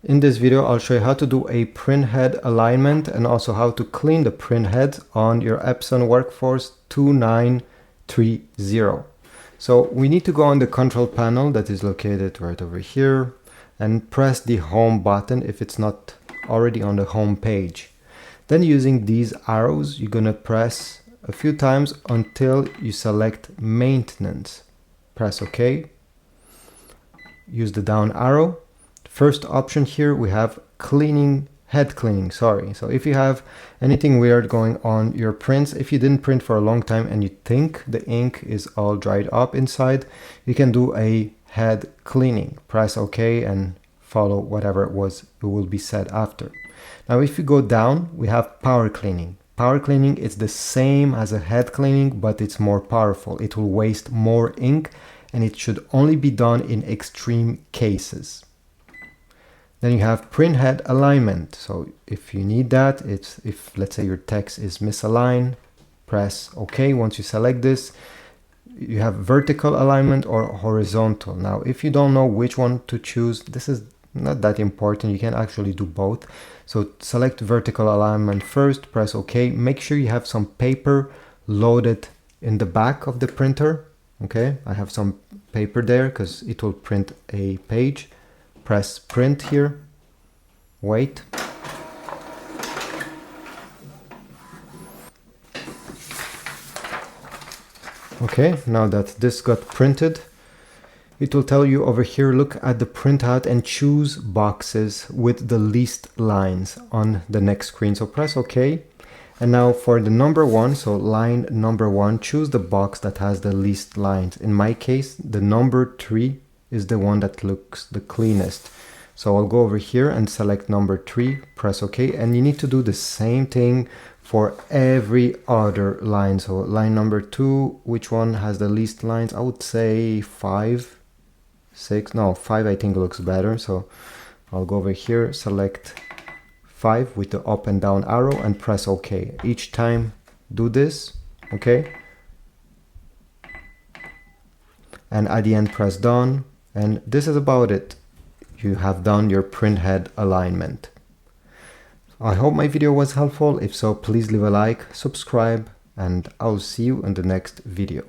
In this video, I'll show you how to do a print head alignment and also how to clean the print head on your Epson Workforce 2930. So we need to go on the control panel that is located right over here and press the home button if it's not already on the home page. Then using these arrows, you're gonna press a few times until you select maintenance. Press OK. Use the down arrow. First option here we have head cleaning. So if you have anything weird going on your prints, if you didn't print for a long time and you think the ink is all dried up inside, you can do a head cleaning. Press OK and follow whatever it will be said after. Now if you go down, we have power cleaning. Power cleaning is the same as a head cleaning, but it's more powerful. It will waste more ink and it should only be done in extreme cases. Then you have print head alignment. So if you need that, if let's say your text is misaligned, press OK. Once you select this, you have vertical alignment or horizontal. Now, if you don't know which one to choose, this is not that important. You can actually do both. So select vertical alignment first, press OK. Make sure you have some paper loaded in the back of the printer. Okay, I have some paper there because it will print a page. Press print here, wait. Okay, now that this got printed, it will tell you over here, look at the printout and choose boxes with the least lines on the next screen. So press OK. And now for the number one, so line number one, choose the box that has the least lines. In my case, the number 3 is the one that looks the cleanest. So I'll go over here and select number 3, press OK, and you need to do the same thing for every other line. So line number 2, which one has the least lines? I would say 5, 6, no, 5 I think looks better. So I'll go over here, select 5 with the up and down arrow and press OK. Each time do this, okay? And at the end press done, and this is about it. You have done your print head alignment. I hope my video was helpful. If so, please leave a like, subscribe, and I'll see you in the next video.